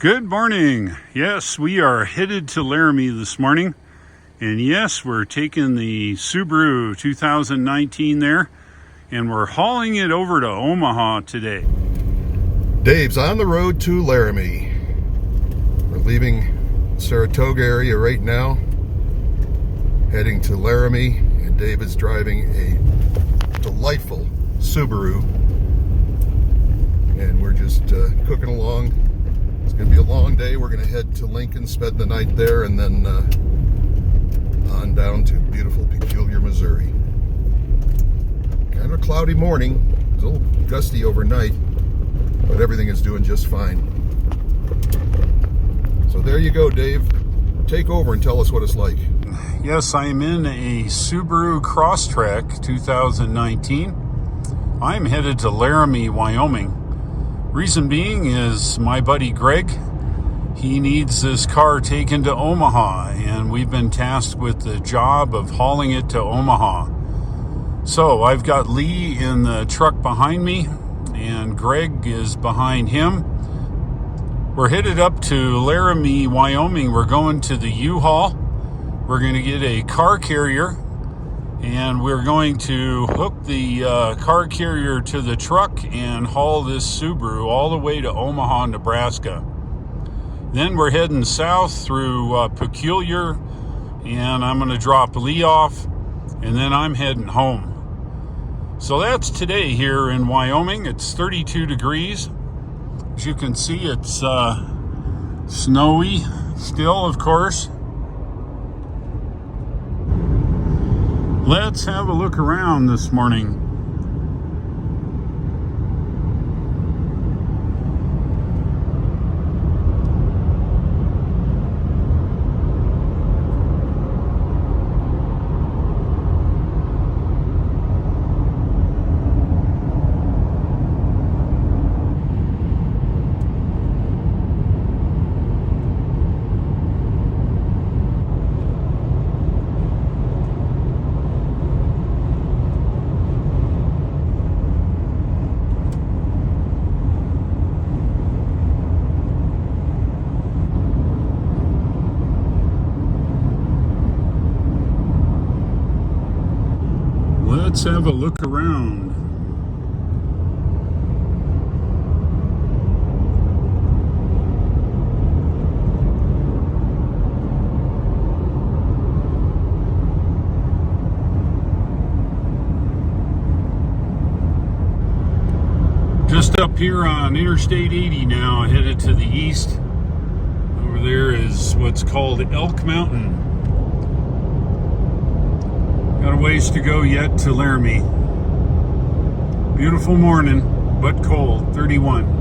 Good morning. Yes, we are headed to Laramie this morning. And yes, we're taking the Subaru 2019 there, and we're hauling it over to Omaha today. Dave's on the road to Laramie. We're leaving Saratoga area right now, heading to Laramie, and Dave is driving a delightful Subaru. And we're just cooking along. It's going to be a long day. We're going to head to Lincoln, spend the night there, and then on down to beautiful Peculiar, Missouri. Kind of a cloudy morning. It's a little gusty overnight, but everything is doing just fine. So there you go, Dave. Take over and tell us what it's like. Yes, I am in a Subaru Crosstrek 2019. I'm headed to Laramie, Wyoming. Reason being is my buddy Greg, he needs this car taken to Omaha, and we've been tasked with the job of hauling it to Omaha. So I've got Lee in the truck behind me, and Greg is behind him. We're headed up to Laramie, Wyoming. We're going to the U-Haul. We're going to get a car carrier, and we're going to hook the car carrier to the truck and haul this Subaru all the way to Omaha, Nebraska. Then we're heading south through Peculiar, and I'm going to drop Lee off, and then I'm heading home. So that's today here in Wyoming. It's 32 degrees. As you can see, it's snowy still, of course. Let's have a look around this morning. Let's have a look around. Just up here on Interstate 80 now, headed to the east. Over there is what's called Elk Mountain. Got a ways to go yet to Laramie. Beautiful morning, but cold, 31.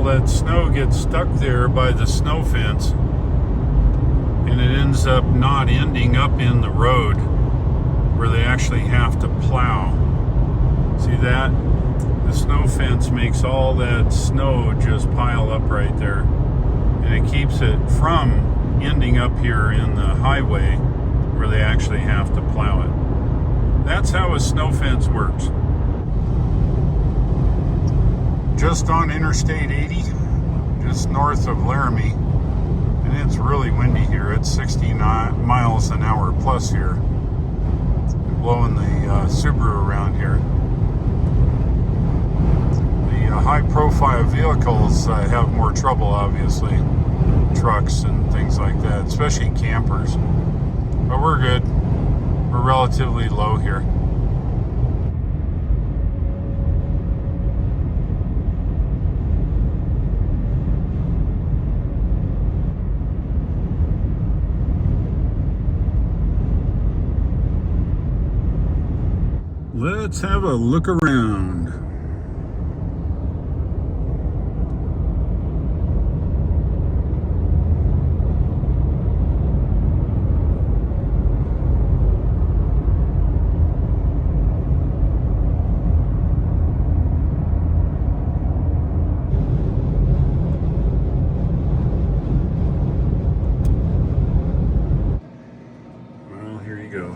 That snow gets stuck there by the snow fence, and it ends up not ending up in the road where they actually have to plow. See that? The snow fence makes all that snow just pile up right there, and it keeps it from ending up here in the highway where they actually have to plow it. That's how a snow fence works. Just on Interstate 80, just north of Laramie, and it's really windy here. It's 69 miles an hour plus here, blowing the Subaru around here. The high-profile vehicles have more trouble, obviously. trucks and things like that, especially campers. But we're good. We're relatively low here. Let's have a look around. Well, here you go.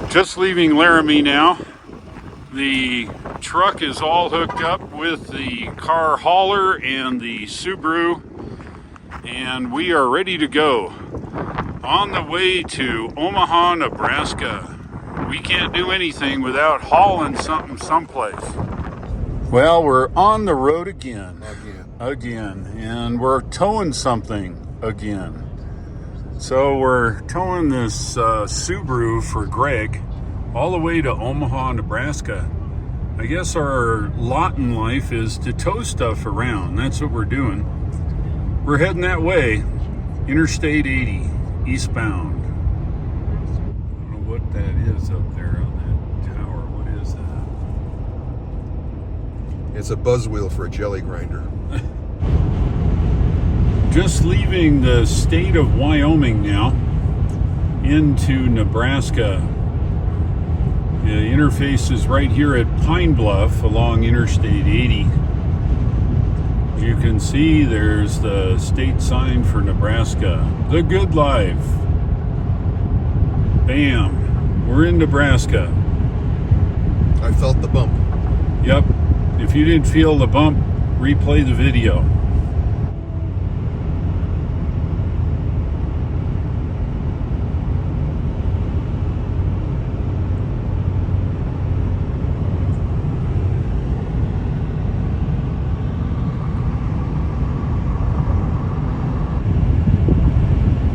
Just leaving Laramie now. The truck is all hooked up with the car hauler and the Subaru, and we are ready to go on the way to Omaha, Nebraska. We can't do anything without hauling something someplace. Well, we're on the road again, and we're towing something again. So we're towing this Subaru for Greg all the way to Omaha, Nebraska. I guess our lot in life is to tow stuff around. That's what we're doing. We're heading that way, Interstate 80, eastbound. I don't know what that is up there on that tower. What is that? It's a buzz wheel for a jelly grinder. Just leaving the state of Wyoming now into Nebraska. The interface is right here at Pine Bluff along Interstate 80. As you can see, there's the state sign for Nebraska. The Good Life. Bam. We're in Nebraska. I felt the bump. Yep. If you didn't feel the bump, replay the video.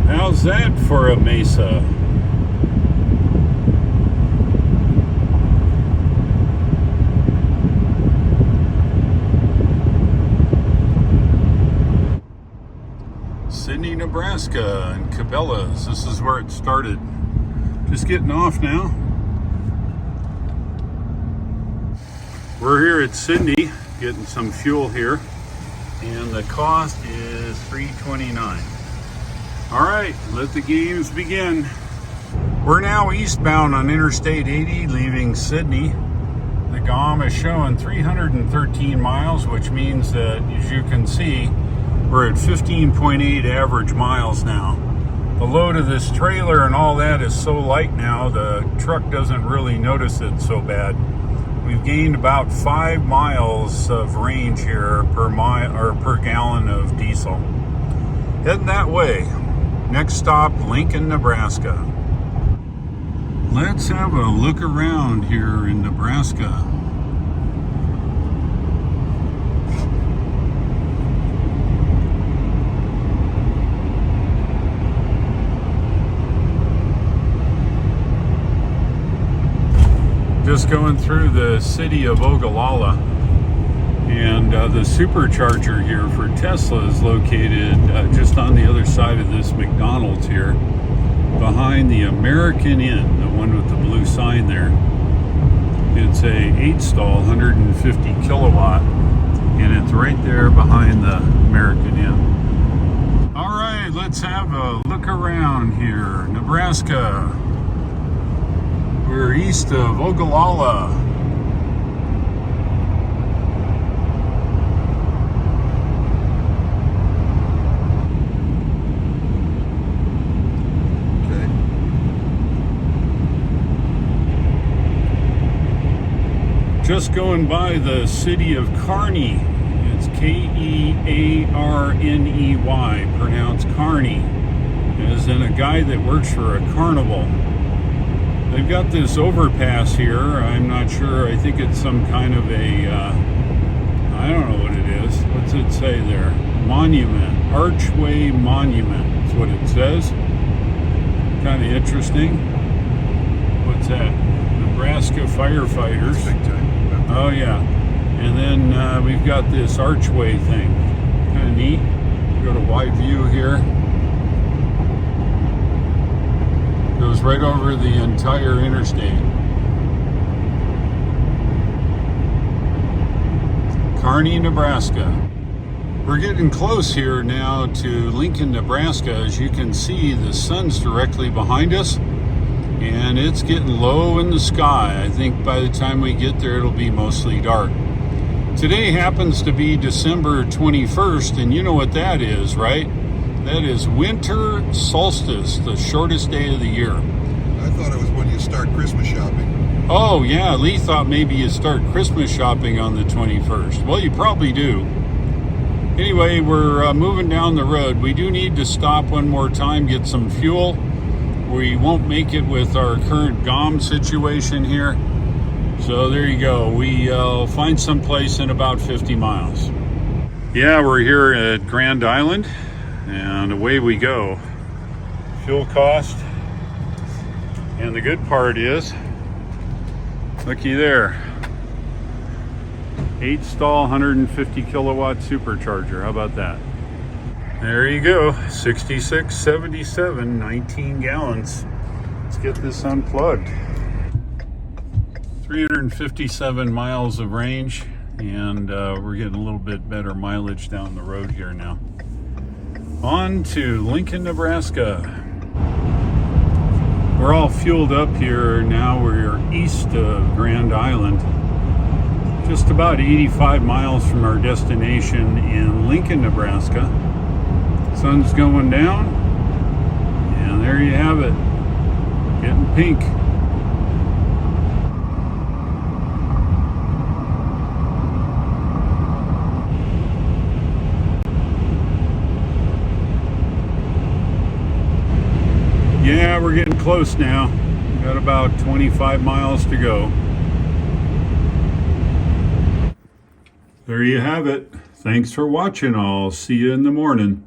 How's that for a mesa? Sidney, Nebraska, and Cabela's. This is where it started. Just getting off now. We're here at Sidney, getting some fuel here, and the cost is $3.29. All right, let the games begin. We're now eastbound on Interstate 80, leaving Sidney. The GOM is showing 313 miles, which means that, as you can see, we're at 15.8 average miles now. The load of this trailer and all that is so light now, the truck doesn't really notice it so bad. We've gained about 5 miles of range here per mile or per gallon of diesel. Heading that way. Next stop, Lincoln, Nebraska. Let's have a look around here in Nebraska. Just going through the city of Ogallala, and the supercharger here for Tesla is located just on the other side of this McDonald's here, behind the American Inn, the one with the blue sign there. It's a 8-stall, 150 kilowatt, and it's right there behind the American Inn. All right, let's have a look around here. Nebraska. We're east of Ogallala. Just going by the city of Kearney. It's Kearney, pronounced Kearney, as in a guy that works for a carnival. They've got this overpass here. I'm not sure. I think it's some kind of a, I don't know what it is. What's it say there? Monument. Archway Monument. That's what it says. Kind of interesting. What's that? Nebraska firefighters. Big time. Oh, yeah. And then we've got this archway thing. Kind of neat. Go to wide view here. Goes right over the entire interstate. Kearney, Nebraska. We're getting close here now to Lincoln, Nebraska. As you can see, the sun's directly behind us and it's getting low in the sky. I think by the time we get there, it'll be mostly dark. Today happens to be December 21st, and you know what that is, right? That is winter solstice, the shortest day of the year. I thought it was when you start Christmas shopping. Oh, yeah, Lee thought maybe you start Christmas shopping on the 21st. Well, you probably do. Anyway, we're moving down the road. We do need to stop one more time, get some fuel. We won't make it with our current GOM situation here. So there you go. We'll find some place in about 50 miles. Yeah, we're here at Grand Island, and away we go. Fuel cost. And the good part is, looky there. 8-stall, 150 kilowatt supercharger. How about that? There you go. 66, 77, 19 gallons. Let's get this unplugged. 357 miles of range, and we're getting a little bit better mileage down the road here now. On to Lincoln, Nebraska. We're all fueled up here now. We're east of Grand Island, just about 85 miles from our destination in Lincoln, Nebraska. Sun's going down, and there you have it, getting pink. Yeah, we're getting close now. We've got about 25 miles to go. There you have it. Thanks for watching. I'll see you in the morning.